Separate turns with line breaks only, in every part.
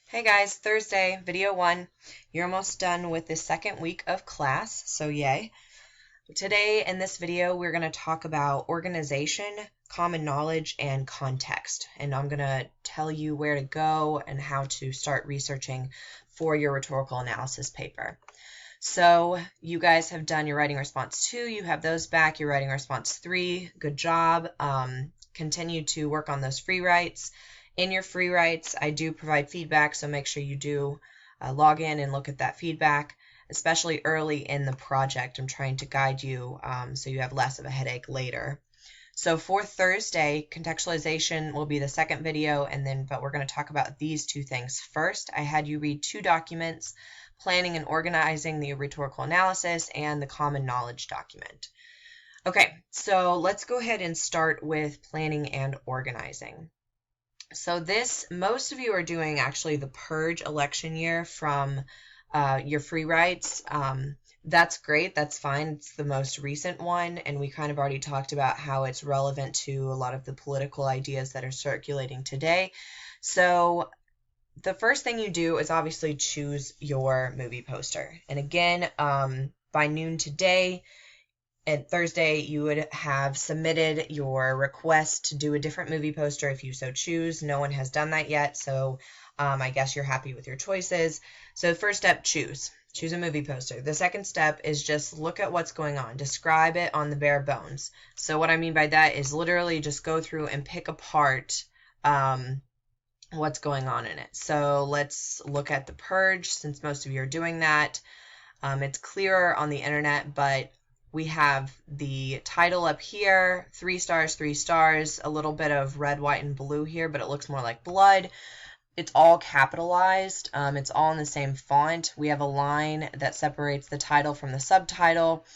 Hey guys, Thursday, video 1. You're almost done with the second week of class, so yay. Today in this video, we're going to talk about organization, common knowledge, and context. And I'm going to tell you where to go and how to start researching for your rhetorical analysis paper. So you guys have done your writing response 2, you have those back, your writing response 3, good job. Continue to work on those free writes. In your free writes, I do provide feedback, so make sure you do log in and look at that feedback, especially early in the project. I'm trying to guide you so you have less of a headache later. So for Thursday, contextualization will be the second video, but we're going to talk about these two things. First, I had you read 2 documents, planning and organizing the rhetorical analysis and the common knowledge document. Okay, so let's go ahead and start with planning and organizing. So most of you are doing actually the purge election year from your free writes. That's great, that's fine, it's the most recent one, and we kind of already talked about how it's relevant to a lot of the political ideas that are circulating today. So the first thing you do is obviously choose your movie poster. And again, by noon today, and Thursday, you would have submitted your request to do a different movie poster if you so choose. No one has done that yet, so I guess you're happy with your choices. So the first step, choose a movie poster. The second step is just look at what's going on. Describe it on the bare bones. So what I mean by that is literally just go through and pick apart what's going on in it. So let's look at the purge, since most of you are doing that. It's clearer on the internet, but we have the title up here, 3 stars, 3 stars, a little bit of red, white, and blue here, but it looks more like blood. It's all capitalized. It's all in the same font. We have a line that separates the title from the subtitle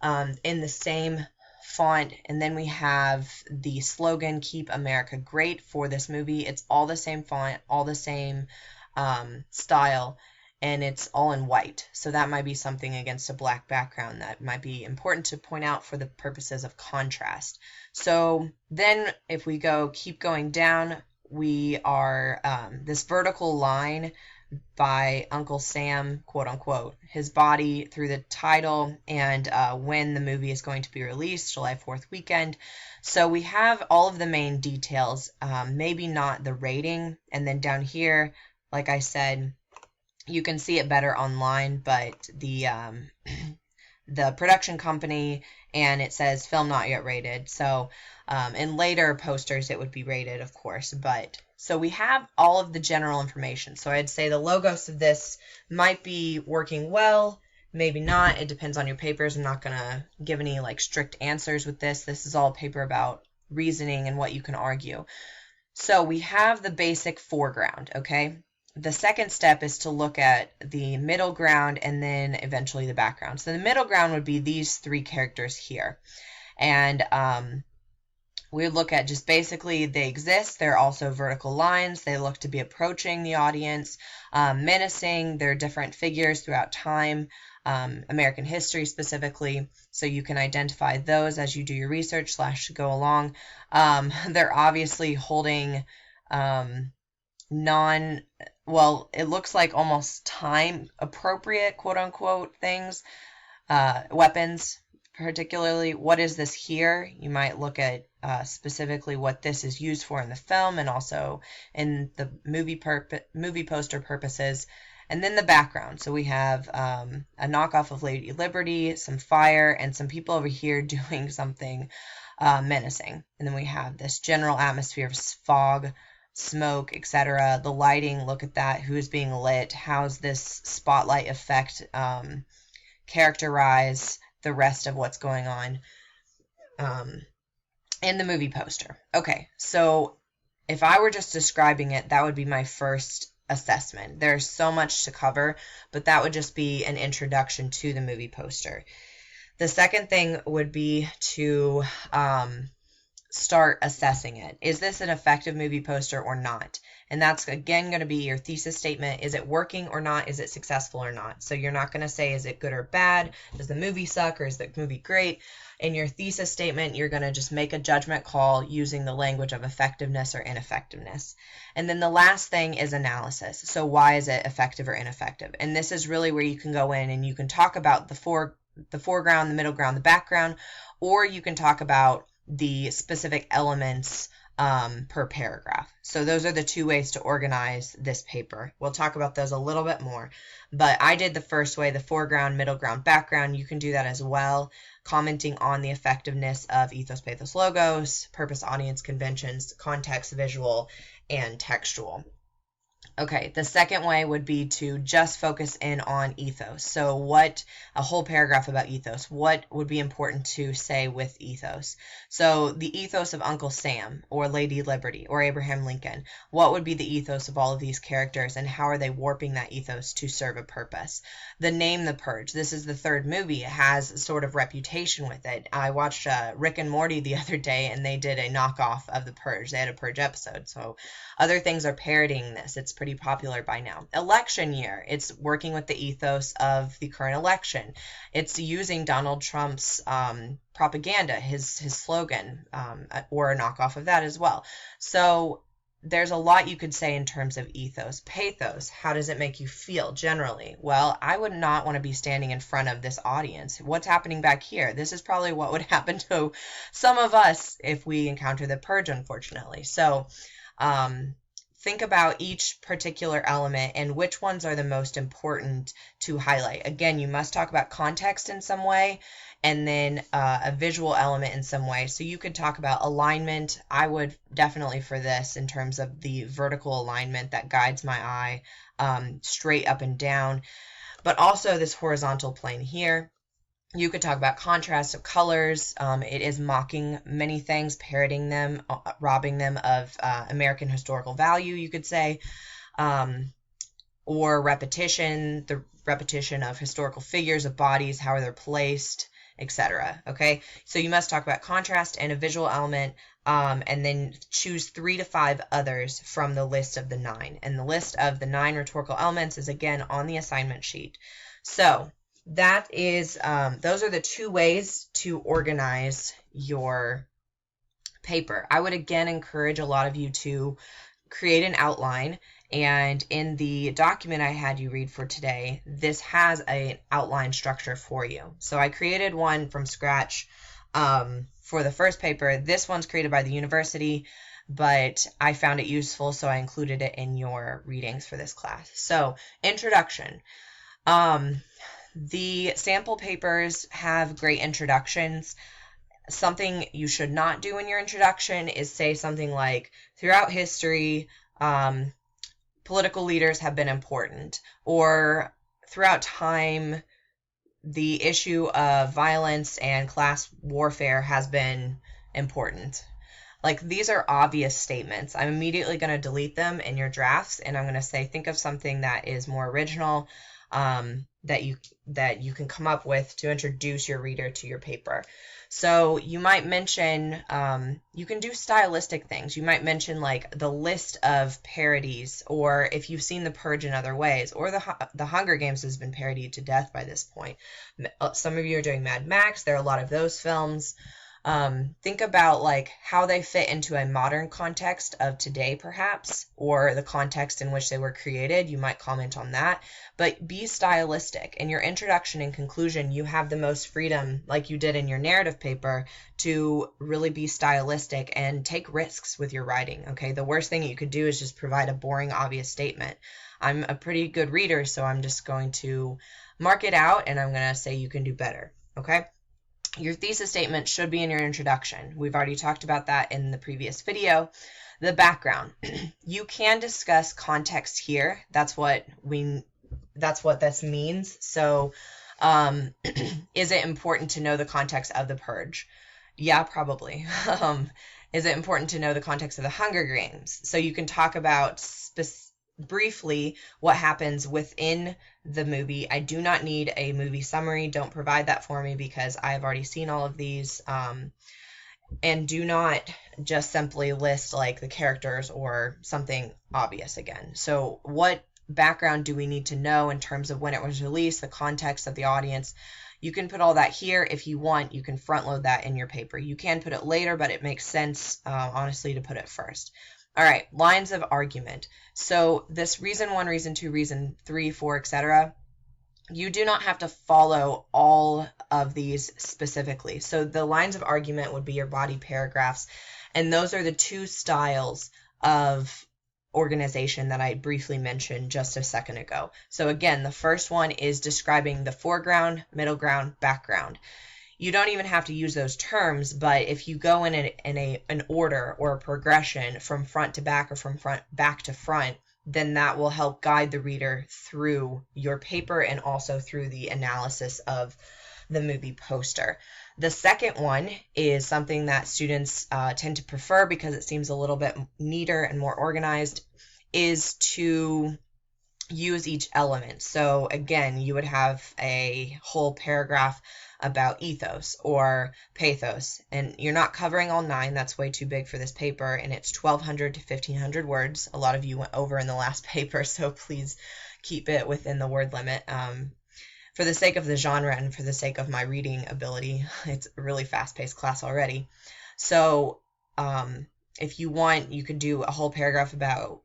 in the same font. And then we have the slogan, Keep America Great, for this movie. It's all the same font, all the same style. And it's all in white. So that might be something against a black background that might be important to point out for the purposes of contrast. So then if we keep going down, we are this vertical line by Uncle Sam, quote unquote, his body through the title and when the movie is going to be released, July 4th weekend. So we have all of the main details, maybe not the rating. And then down here, like I said, you can see it better online, but the production company, and it says film not yet rated. So in later posters it would be rated, of course. But so we have all of the general information. So I'd say the logos of this might be working well, maybe not. It depends on your papers. I'm not going to give any strict answers with this. This is all paper about reasoning and what you can argue. So we have the basic foreground, okay? The second step is to look at the middle ground and then eventually the background. So the middle ground would be these 3 characters here. And we would look at just basically they exist. They're also vertical lines. They look to be approaching the audience, menacing. They're different figures throughout time, American history specifically. So you can identify those as you do your research / go along. They're obviously holding it looks like almost time appropriate, quote unquote, things, weapons, particularly. What is this here? You might look at specifically what this is used for in the film and also in the movie poster purposes. And then the background. So we have a knockoff of Lady Liberty, some fire, and some people over here doing something menacing. And then we have this general atmosphere of fog, smoke, etc. The lighting, look at that. Who is being lit? How's this spotlight effect characterize the rest of what's going on in the movie poster? Okay, so if I were just describing it, that would be my first assessment. There's so much to cover, but that would just be an introduction to the movie poster. The second thing would be to start assessing it. Is this an effective movie poster or not? And that's, again, going to be your thesis statement. Is it working or not? Is it successful or not? So you're not going to say, is it good or bad? Does the movie suck or is the movie great? In your thesis statement, you're going to just make a judgment call using the language of effectiveness or ineffectiveness. And then the last thing is analysis. So why is it effective or ineffective? And this is really where you can go in and you can talk about the foreground, the middle ground, the background, or you can talk about the specific elements per paragraph. So those are the two ways to organize this paper. We'll talk about those a little bit more, but I did the first way, the foreground, middle ground, background. You can do that as well, commenting on the effectiveness of ethos, pathos, logos, purpose, audience, conventions, context, visual, and textual. Okay, the second way would be to just focus in on ethos. So a whole paragraph about ethos. What would be important to say with ethos? So the ethos of Uncle Sam or Lady Liberty or Abraham Lincoln. What would be the ethos of all of these characters and how are they warping that ethos to serve a purpose? The name The Purge. This is the third movie. It has sort of reputation with it. I watched Rick and Morty the other day and they did a knockoff of The Purge. They had a Purge episode. So other things are parodying this. It's pretty popular by now. Election year. It's working with the ethos of the current election. It's using Donald Trump's propaganda, his slogan, or a knockoff of that as well. So there's a lot you could say in terms of ethos. Pathos, how does it make you feel generally? Well, I would not want to be standing in front of this audience. What's happening back here? This is probably what would happen to some of us if we encounter the purge, unfortunately. So think about each particular element and which ones are the most important to highlight. Again, you must talk about context in some way and then a visual element in some way. So you could talk about alignment. I would definitely for this in terms of the vertical alignment that guides my eye straight up and down, but also this horizontal plane here. You could talk about contrast of colors. It is mocking many things, parroting them, robbing them of American historical value, you could say, or repetition, the repetition of historical figures, of bodies, how are they placed, etc. Okay, so you must talk about contrast and a visual element, and then choose 3 to 5 others from the list of the 9. And the list of the 9 rhetorical elements is again on the assignment sheet. So that is, those are the 2 ways to organize your paper. I would again encourage a lot of you to create an outline, and in the document I had you read for today, this has an outline structure for you. So I created one from scratch for the first paper. This one's created by the university, but I found it useful, so I included it in your readings for this class. So, introduction. The sample papers have great introductions. Something you should not do in your introduction is say something like, throughout history, political leaders have been important, or throughout time, the issue of violence and class warfare has been important. Like, these are obvious statements. I'm immediately going to delete them in your drafts, and I'm going to say, think of something that is more original, that you can come up with to introduce your reader to your paper. So you might mention, you can do stylistic things. You might mention like the list of parodies, or if you've seen The Purge in other ways, or the Hunger Games has been parodied to death by this point. Some of you are doing Mad Max. There are a lot of those films. Think about like how they fit into a modern context of today, perhaps, or the context in which they were created. You might comment on that, but be stylistic. In your introduction and conclusion, you have the most freedom, like you did in your narrative paper, to really be stylistic and take risks with your writing. Okay, the worst thing you could do is just provide a boring, obvious statement. I'm a pretty good reader, so I'm just going to mark it out and I'm going to say you can do better. Okay. Your thesis statement should be in your introduction. We've already talked about that in the previous video. The background. You can discuss context here. That's what this means. So, is it important to know the context of the Purge? Yeah, probably. Is it important to know the context of the Hunger Games? So you can talk about briefly what happens within the movie. I do not need a movie summary. Don't provide that for me because I have already seen all of these. And do not just simply list like the characters or something obvious again. So what background do we need to know in terms of when it was released, the context of the audience? You can put all that here. If you want, you can front load that in your paper. You can put it later, but it makes sense, honestly, to put it first. All right, lines of argument. So this reason 1, reason 2, reason 3, 4, etc., you do not have to follow all of these specifically. So the lines of argument would be your body paragraphs, and those are the 2 styles of organization that I briefly mentioned just a second ago. So again, the first one is describing the foreground, middle ground, background. You don't even have to use those terms, but if you go in an order or a progression from front to back or from back to front, then that will help guide the reader through your paper and also through the analysis of the movie poster. The second one is something that students tend to prefer because it seems a little bit neater and more organized, is to use each element. So again, you would have a whole paragraph about ethos or pathos, and you're not covering all 9. That's way too big for this paper, and it's 1,200 to 1,500 words. A lot of you went over in the last paper, so please keep it within the word limit. For the sake of the genre and for the sake of my reading ability, it's a really fast-paced class already. So if you want, you could do a whole paragraph about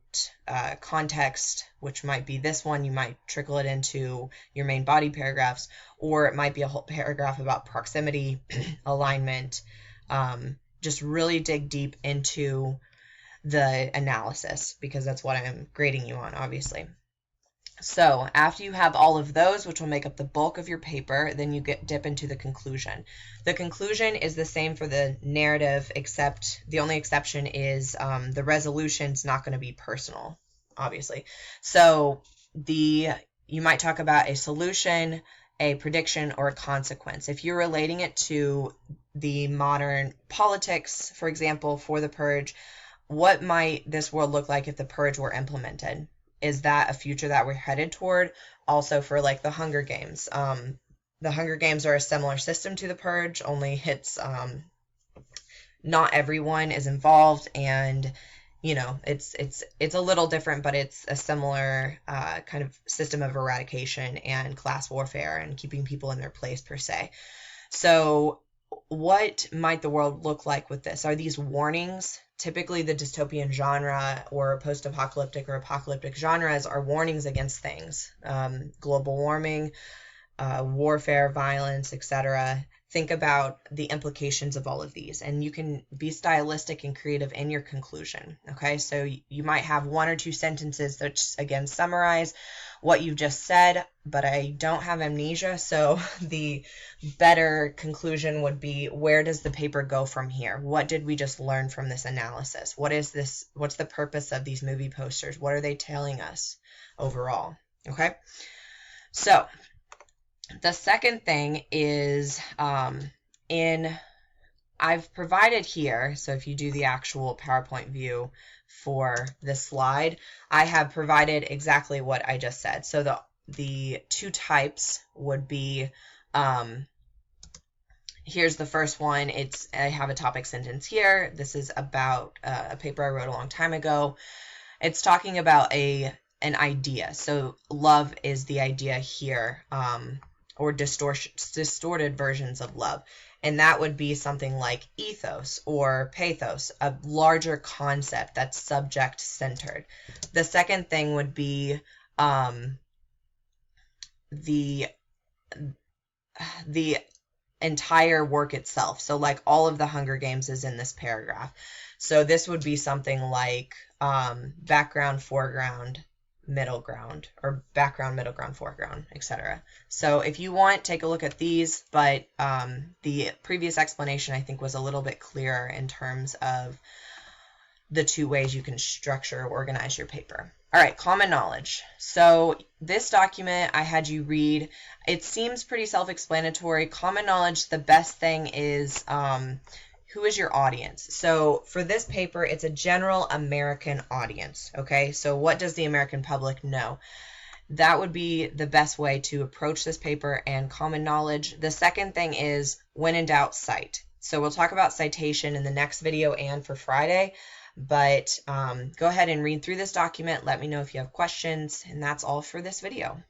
context, which might be this one. You might trickle it into your main body paragraphs, or it might be a whole paragraph about proximity, alignment. Just really dig deep into the analysis, because that's what I'm grading you on, obviously. So after you have all of those, which will make up the bulk of your paper, then you dip into the conclusion. The conclusion is the same for the narrative, except the only exception is the resolution's not going to be personal, obviously. So you might talk about a solution, a prediction, or a consequence. If you're relating it to the modern politics, for example, for the purge, what might this world look like if the purge were implemented? Is that a future that we're headed toward? Also for like the Hunger Games. The Hunger Games are a similar system to the Purge, only it's not everyone is involved, and you know, it's a little different, but it's a similar kind of system of eradication and class warfare and keeping people in their place per se. So what might the world look like with this? Are these warnings? Typically the dystopian genre or post-apocalyptic or apocalyptic genres are warnings against things. Global warming, warfare, violence, etc. Think about the implications of all of these, and you can be stylistic and creative in your conclusion. Okay, so you might have 1 or 2 sentences that again summarize what you've just said, but I don't have amnesia, so the better conclusion would be, where does the paper go from here? What did we just learn from this analysis? What is this? What's the purpose of these movie posters? What are they telling us overall? Okay, so the second thing is I've provided here, so if you do the actual PowerPoint view for this slide, I have provided exactly what I just said. So the 2 types would be, here's the first one. I have a topic sentence here. This is about a paper I wrote a long time ago. It's talking about an idea. So love is the idea here, or distorted versions of love. And that would be something like ethos or pathos, a larger concept that's subject-centered. The second thing would be the entire work itself. So like all of the Hunger Games is in this paragraph. So this would be something like background, foreground, middle ground, or background, middle ground, foreground, etc. So if you want, take a look at these, but the previous explanation I think was a little bit clearer in terms of the 2 ways you can structure or organize your paper. All right, common knowledge. So this document I had you read, it seems pretty self-explanatory. Common knowledge, the best thing is who is your audience? So for this paper, it's a general American audience, okay? So what does the American public know? That would be the best way to approach this paper and common knowledge. The second thing is, when in doubt, cite. So we'll talk about citation in the next video and for Friday, but go ahead and read through this document. Let me know if you have questions, and that's all for this video.